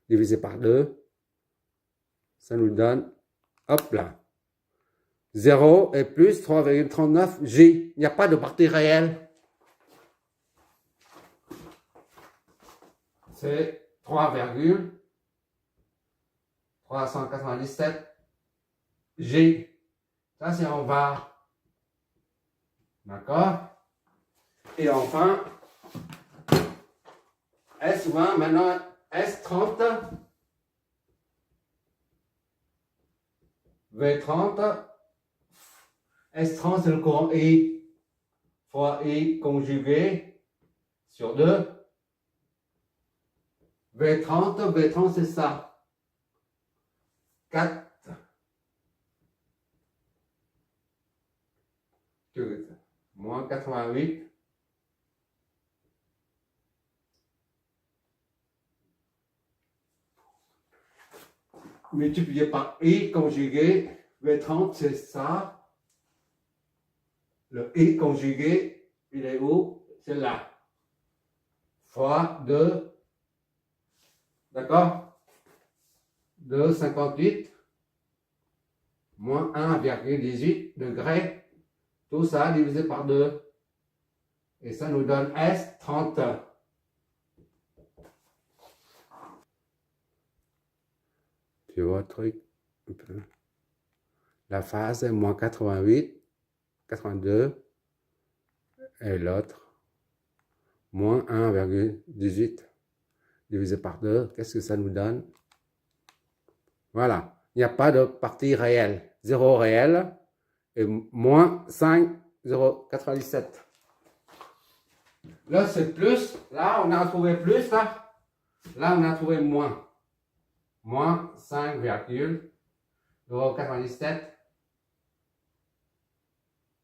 divisé par 2. Ça nous donne, hop là, 0 et plus 3,39 J. Il n'y a pas de partie réelle. C'est 3,397 G. Ça, c'est en var. D'accord? Et enfin, S20, maintenant S30, V30, S30, c'est le courant I fois I conjugué sur 2. V30, c'est ça. 4. Moins 88. Multiplié par I conjugué. V30, c'est ça. Le I conjugué, il est où? C'est là. Fois 2. D'accord? 2,58 moins 1,18 degrés. Tout ça divisé par 2. Et ça nous donne S30. Tu vois le truc un peu. La phase est moins 88, 82. Et l'autre, moins 1,18 divisé par 2. Qu'est-ce que ça nous donne? Voilà. Il n'y a pas de partie réelle. 0 réel et moins 5,097. Là, c'est plus. Là, on a trouvé plus. Là, on a trouvé moins. Moins 5,097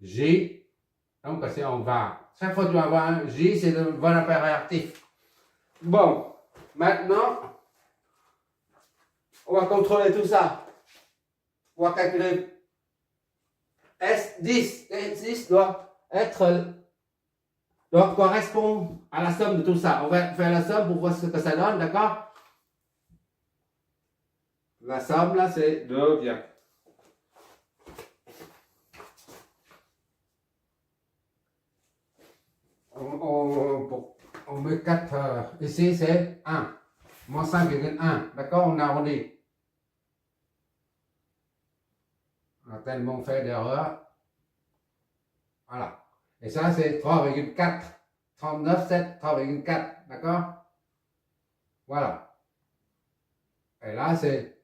J. Donc, c'est en var. Chaque fois que tu vas avoir un J, c'est le vol impératif. Bon, maintenant, on va contrôler tout ça. On va calculer S10. S10 doit correspondre à la somme de tout ça. On va faire la somme pour voir ce que ça donne, d'accord? La somme, là, c'est 2, bien. On met 4, ici c'est 1, moins 5,1, d'accord, on arrondit. On a tellement fait d'erreurs. Voilà. Et ça c'est 3,4, 39,7, 3,4, d'accord? Voilà. Et là c'est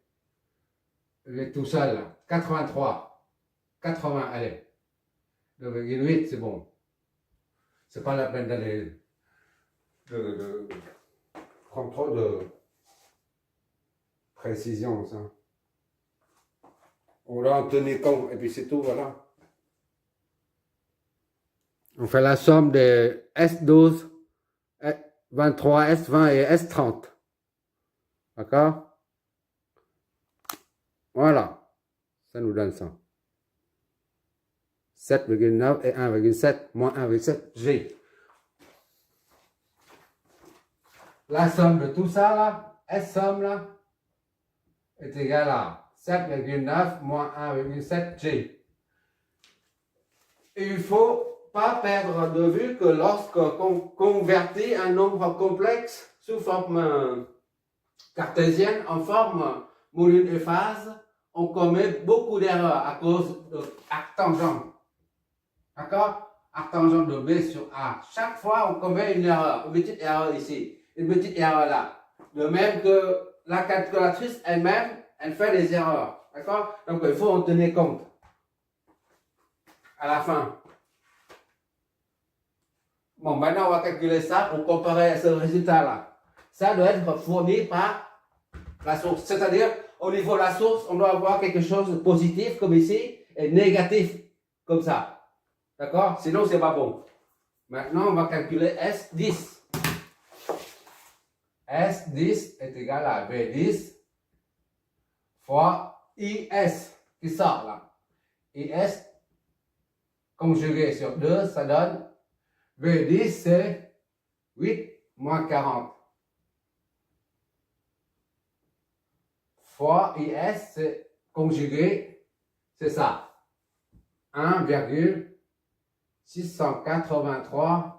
tout seul, là. 83, 80, allez. 2,8 c'est bon. C'est pas la peine d'aller de prendre trop de précision, ça. On doit en tenir compte, et puis c'est tout, voilà. On fait la somme de S12, S23, S20 et S30. D'accord? Voilà. Ça nous donne ça. 7,9 et 1,7 moins 1,7 G. La somme de tout ça, là, S somme, là, est égale à 7,9 moins 1,7 G. Et il ne faut pas perdre de vue que lorsqu'on convertit un nombre complexe sous forme cartésienne en forme module et phase, on commet beaucoup d'erreurs à cause de arctangente. D'accord? Arctangente de B sur A. Chaque fois, on commet une erreur, une petite erreur ici, une petite erreur là. De même que la calculatrice elle-même, elle fait des erreurs. D'accord? Donc, il faut en tenir compte. À la fin. Bon, maintenant, on va calculer ça pour comparer à ce résultat-là. Ça doit être fourni par la source. C'est-à-dire, au niveau de la source, on doit avoir quelque chose de positif, comme ici, et négatif, comme ça. D'accord? Sinon, c'est pas bon. Maintenant, on va calculer S10. S10 est égal à V10 fois IS, qui sort là. IS conjugué sur 2, ça donne V10, c'est 8 moins 40. fois IS, c'est conjugué, c'est ça. 1,683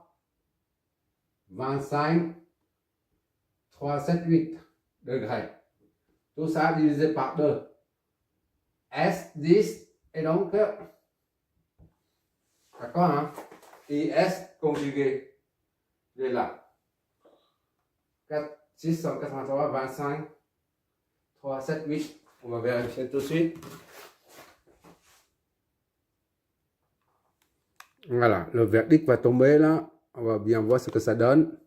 25 378 degrés. Tout ça divisé par 2. S10 et donc, d'accord, hein? IS conjugué, il est là. 683 25 378. On va vérifier tout de suite. Voilà, le verdict va tomber là. On va bien voir ce que ça donne.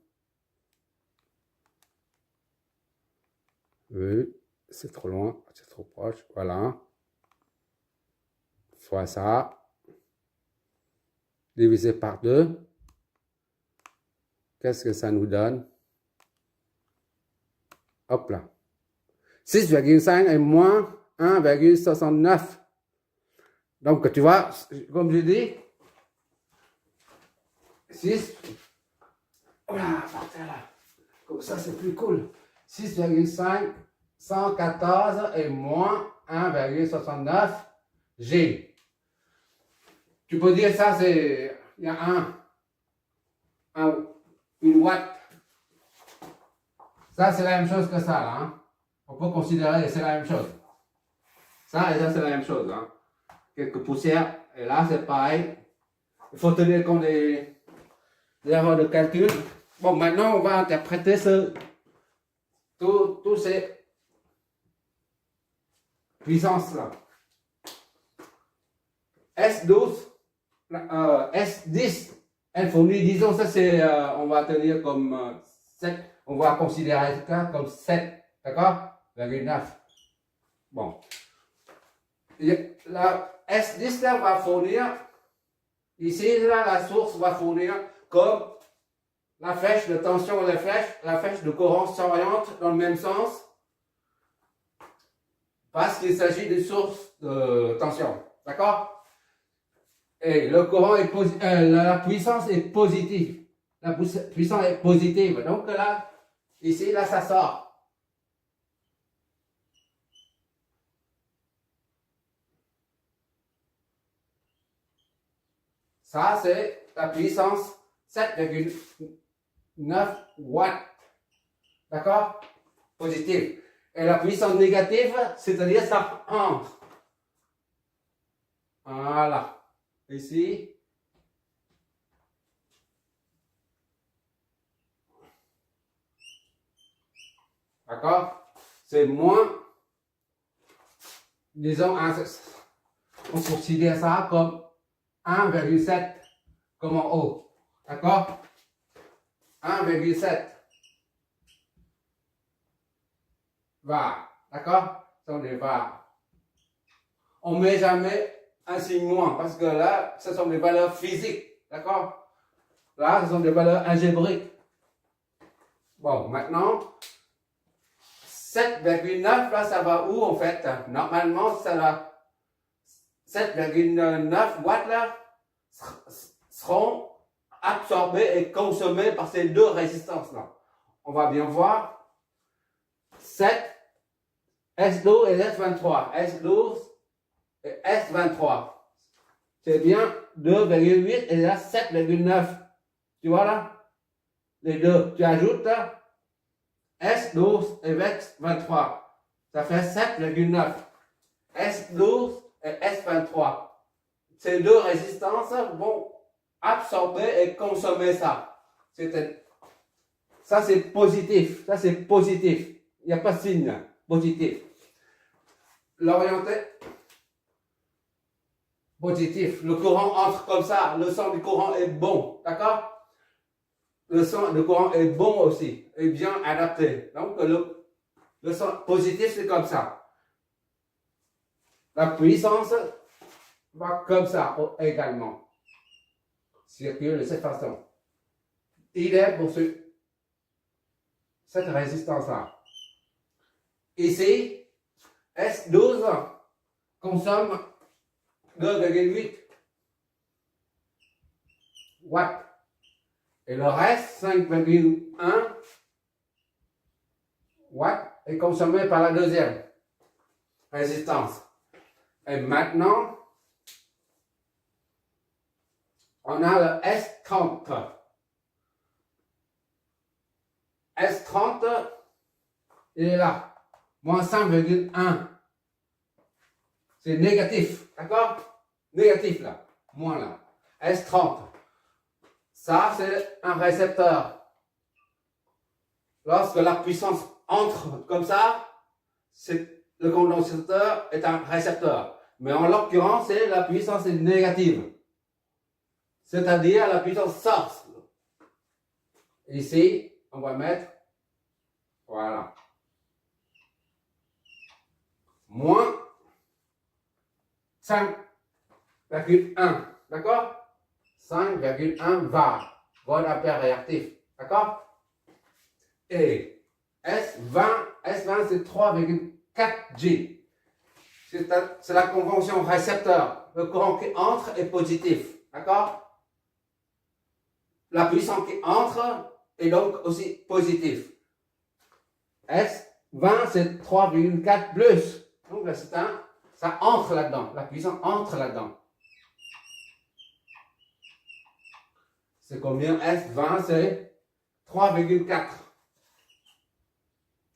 Oui, c'est trop loin, c'est trop proche. Voilà. Fois ça. Divisé par 2. Qu'est-ce que ça nous donne? Hop là. 6,5 et moins 1,69. Donc, tu vois, comme je dis, 6. Voilà, partir là. Comme ça, c'est plus cool. 6,5, 114 et moins 1,69 G. Tu peux dire ça, c'est. Il y a une watt. Ça, c'est la même chose que ça, là. Hein. On peut considérer que c'est la même chose. Ça et ça, c'est la même chose. Hein. Quelques poussières. Et là, c'est pareil. Il faut tenir compte des erreurs de calcul. Bon, maintenant, on va interpréter tous ces puissances-là. S12, S10, elle fournit, disons, ça c'est, on va tenir comme 7, on va considérer ça comme 7, d'accord? 9. Bon. La S10 là va fournir, ici, là, la source va fournir comme la flèche de tension et la flèche de courant s'oriente dans le même sens parce qu'il s'agit d'une source de tension. D'accord? Et le courant est la puissance est positive. La puissance est positive. Donc là, ici, là, ça sort. Ça, c'est la puissance 7,9 watts. D'accord? Positive. Et la puissance négative, c'est-à-dire ça entre. Voilà. Ici. D'accord? C'est moins. Disons, on considère ça comme 1,7 comme en haut. D'accord? 1,7. Va. D'accord? Ça, on est va. On ne met jamais un signe moins parce que là, ce sont des valeurs physiques. D'accord? Là, ce sont des valeurs algébriques. Bon, maintenant, 7,9, là, ça va où en fait? Normalement, ça va 7,9 watts là seront absorbés et consommés par ces deux résistances là. On va bien voir 7 S12 et S23. S12 et S23. C'est bien 2,8 et là 7,9. Tu vois là? Les deux. Tu ajoutes là S12 et S23. Ça fait 7,9. S12 et S23. Ces deux résistances vont absorber et consommer ça. Ça, c'est positif. Ça, c'est positif. Il n'y a pas de signe positif. L'orienté positif. Le courant entre comme ça. Le sens du courant est bon. D'accord? Le sens du courant est bon aussi. Et bien adapté. Donc, le sens positif, c'est comme ça. La puissance va comme ça également. Circule de cette façon. Il est pour cette résistance-là. Ici, S12 consomme 2,8 watts. Et le reste, 5,1 watts, est consommé par la deuxième. résistance. Et maintenant, on a le S30. S30, il est là, moins 5,1. C'est négatif, d'accord? Négatif là, moins là. S30. Ça, c'est un récepteur. Lorsque la puissance entre comme ça, le condensateur est un récepteur. Mais en l'occurrence, la puissance est négative. C'est-à-dire la puissance sort. Ici, on va mettre, voilà, moins 5,1, d'accord? 5,1 var, volt ampère réactif, d'accord? Et S20 c'est 3,4 G. C'est la convention récepteur. Le courant qui entre est positif, d'accord? La puissance qui entre est donc aussi positive. S20 c'est 3,4 plus. Donc là, ça entre là-dedans. La puissance entre là-dedans. C'est combien? S20 c'est 3,4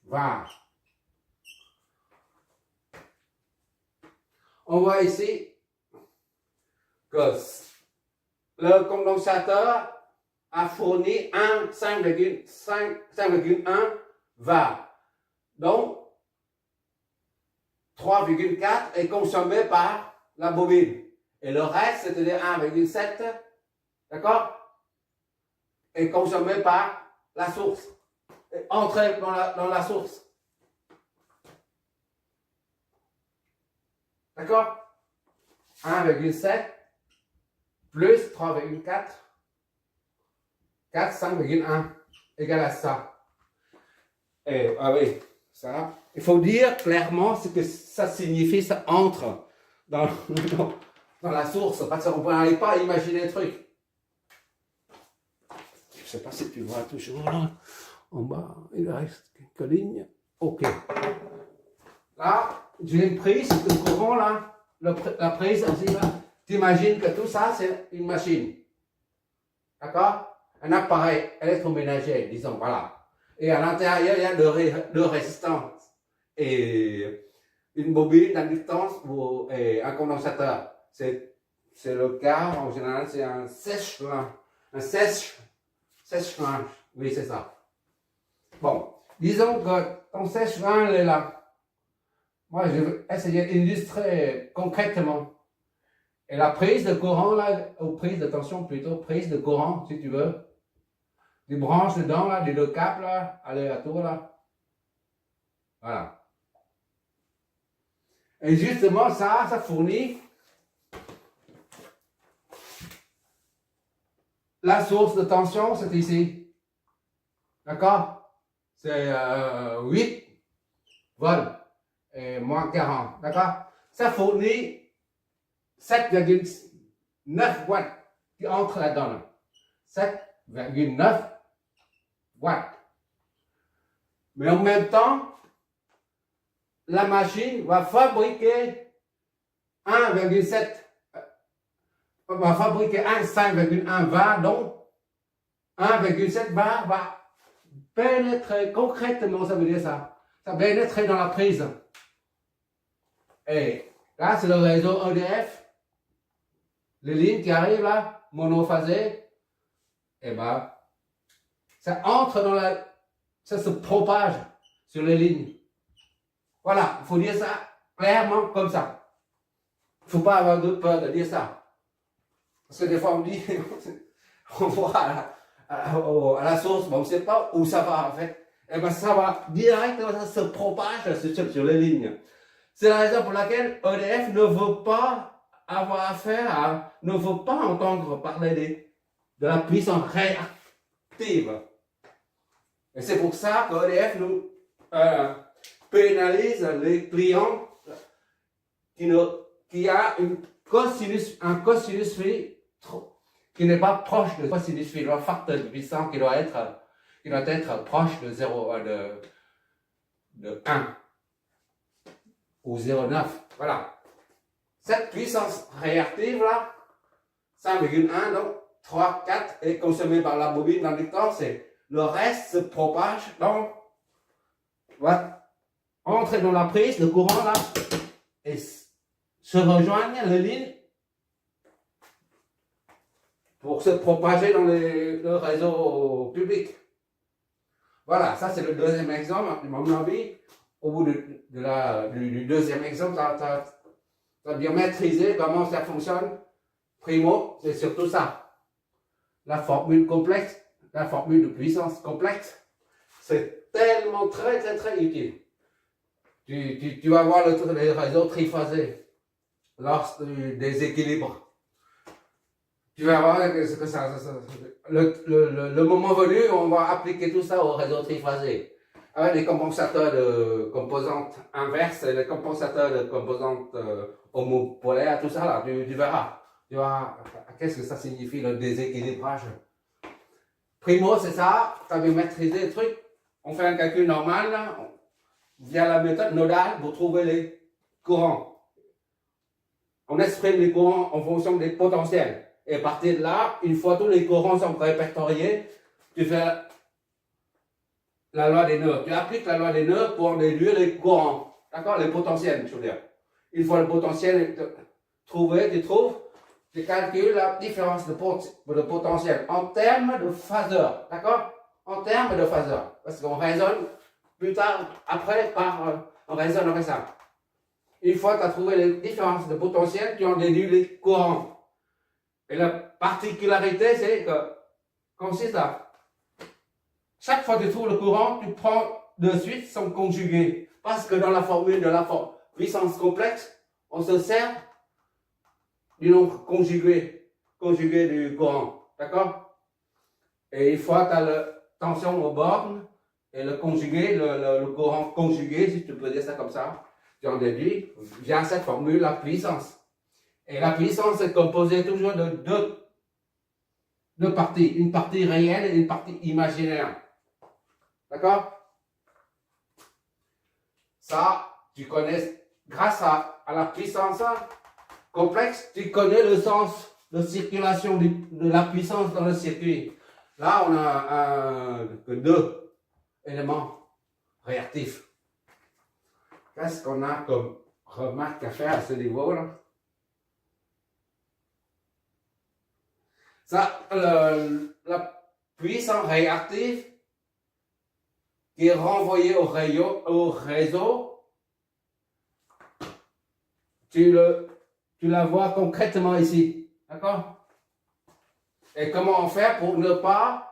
var. On voit ici que le condensateur a fourni 5,1 var. Donc, 3,4 est consommé par la bobine. Et le reste, c'est-à-dire 1,7, d'accord, est consommé par la source. Et entré dans la source. D'accord? 1,7 plus 3,4, 5,1 égale à ça. Et, ah oui, ça. Il faut dire clairement ce que ça signifie, ça entre dans la source, parce qu'on n'arrive pas à imaginer le truc. Je ne sais pas si tu vois toujours là, en bas, il reste quelques lignes. Ok. Là, j'ai une prise, le courant là, la prise aussi là. Tu imagines que tout ça, c'est une machine. D'accord? Un appareil électroménager, disons, voilà. Et à l'intérieur, il y a deux résistances. Et une bobine d'inductance et un condensateur. C'est le cas, en général, c'est un sèche-linge. Un sèche-linge. Oui, c'est ça. Bon, disons que ton sèche-linge est là. Moi, je vais essayer d'illustrer concrètement. Et la prise de courant, là, ou prise de tension plutôt, prise de courant, si tu veux. Tu branches dedans, là, les deux câbles, là, aléatoires, là. Voilà. Et justement, ça fournit la source de tension, c'est ici. D'accord? C'est 8 volts et moins 40. D'accord? Ça fournit 7,9 watts qui entre là-dedans. 7,9 watts. Mais en même temps, la machine va fabriquer 1,7, va fabriquer 5,1 var, donc 1,7 var va pénétrer concrètement, ça veut dire ça. Ça pénétrer dans la prise. Et là, c'est le réseau EDF. Les lignes qui arrivent là, monophasées, et ben, ça entre dans ça se propage sur les lignes. Voilà, il faut dire ça clairement comme ça. Il ne faut pas avoir peur de dire ça. Parce que des fois on dit, on voit à la source, mais on ne sait pas où ça va en fait. Et ben ça va directement, ça se propage sur les lignes. C'est la raison pour laquelle EDF ne veut pas avoir affaire ne veut pas entendre parler de la puissance réactive. Et c'est pour ça que EDF nous pénalise les clients qui a un cosinus phi qui n'est pas proche de cosinus phi, le facteur de puissance qui doit être proche de 0, de 1. ou 0,9. Voilà. Cette puissance réactive là, 5,1, donc 3, 4 est consommée par la bobine d'inducteur, c'est le reste se propage, donc va entrer dans la prise, le courant là, et se rejoignent les lignes pour se propager dans le réseau public. Voilà, ça c'est le deuxième exemple. À mon avis, au bout du deuxième exemple, tu as bien maîtrisé comment ça fonctionne. Primo, c'est surtout ça. La formule complexe, la formule de puissance complexe, c'est tellement très utile. Tu vas voir les réseaux triphasés lors du déséquilibre. Tu vas voir que le moment venu, on va appliquer tout ça au réseau triphasé. Avec les compensateurs de composantes inverses et les compensateurs de composantes homopolaires, tout ça là, tu verras. Tu vois, qu'est-ce que ça signifie le déséquilibrage? Primo, c'est ça, tu as bien maîtrisé le truc. On fait un calcul normal, là, via la méthode nodale pour trouver les courants. On exprime les courants en fonction des potentiels. Et à partir de là, une fois tous les courants sont répertoriés, tu fais la loi des nœuds. Tu appliques la loi des nœuds pour déduire les courants. D'accord? Les potentiels, je veux dire. Une fois le potentiel trouvé, tu calcules la différence de potentiel en termes de phaseur. D'accord? En termes de phaseur. Parce qu'on raisonne plus tard, après, on raisonne comme ça. Une fois que tu as trouvé les différences de potentiel, tu en déduis les courants. Et la particularité, c'est que, consiste à, chaque fois que tu trouves le courant, tu prends de suite son conjugué. Parce que dans la formule de la puissance complexe, on se sert du nombre conjugué du courant. D'accord? Et une fois que tu as la tension aux bornes et le conjugué, le courant conjugué, si tu peux dire ça comme ça, tu en déduis via cette formule la puissance. Et la puissance est composée toujours de deux parties, une partie réelle et une partie imaginaire. D'accord? Ça, tu connais, grâce à la puissance complexe, tu connais le sens de circulation de la puissance dans le circuit. Là, on a deux éléments réactifs. Qu'est-ce qu'on a comme remarque à faire à ce niveau-là? Ça, la puissance réactive qui est renvoyée au réseau, tu la vois concrètement ici. D'accord? Et comment on fait pour ne pas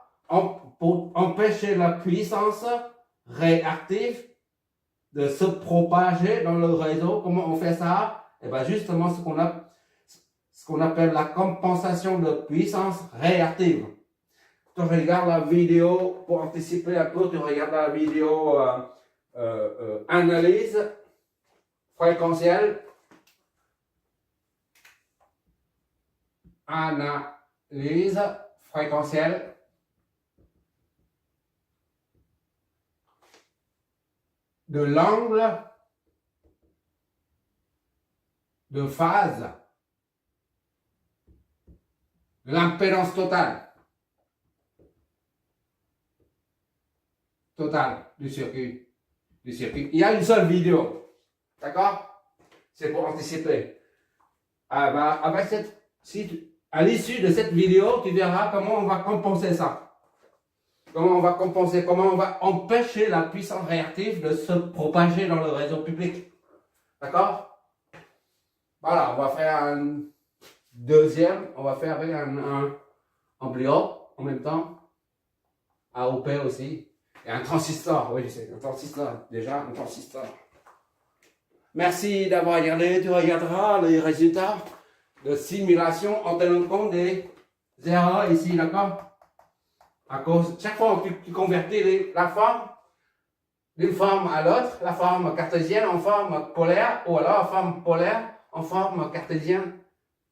pour empêcher la puissance réactive de se propager dans le réseau? Comment on fait ça? Et bien justement ce qu'on appelle la compensation de puissance réactive. Tu regardes la vidéo, pour anticiper un peu, tu regardes la vidéo analyse fréquentielle. Analyse fréquentielle. De l'angle de phase de l'impédance totale du circuit. Il y a une seule vidéo, d'accord? C'est pour anticiper. À l'issue de cette vidéo, tu verras comment on va compenser ça. Comment on va empêcher la puissance réactive de se propager dans le réseau public. D'accord? Voilà, on va faire un deuxième, on va faire avec un ampli-haut en même temps, AOP aussi, et un transistor, oui je sais, un transistor. Merci d'avoir regardé, tu regarderas les résultats de simulation en tenant compte des erreurs ici, d'accord? Chaque fois que tu convertis la forme d'une forme à l'autre, la forme cartésienne en forme polaire, ou alors la forme polaire en forme cartésienne,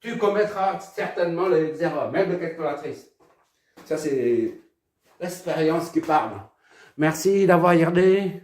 tu commettras certainement les erreurs, même de calculatrice. Ça, c'est l'expérience qui parle. Merci d'avoir regardé.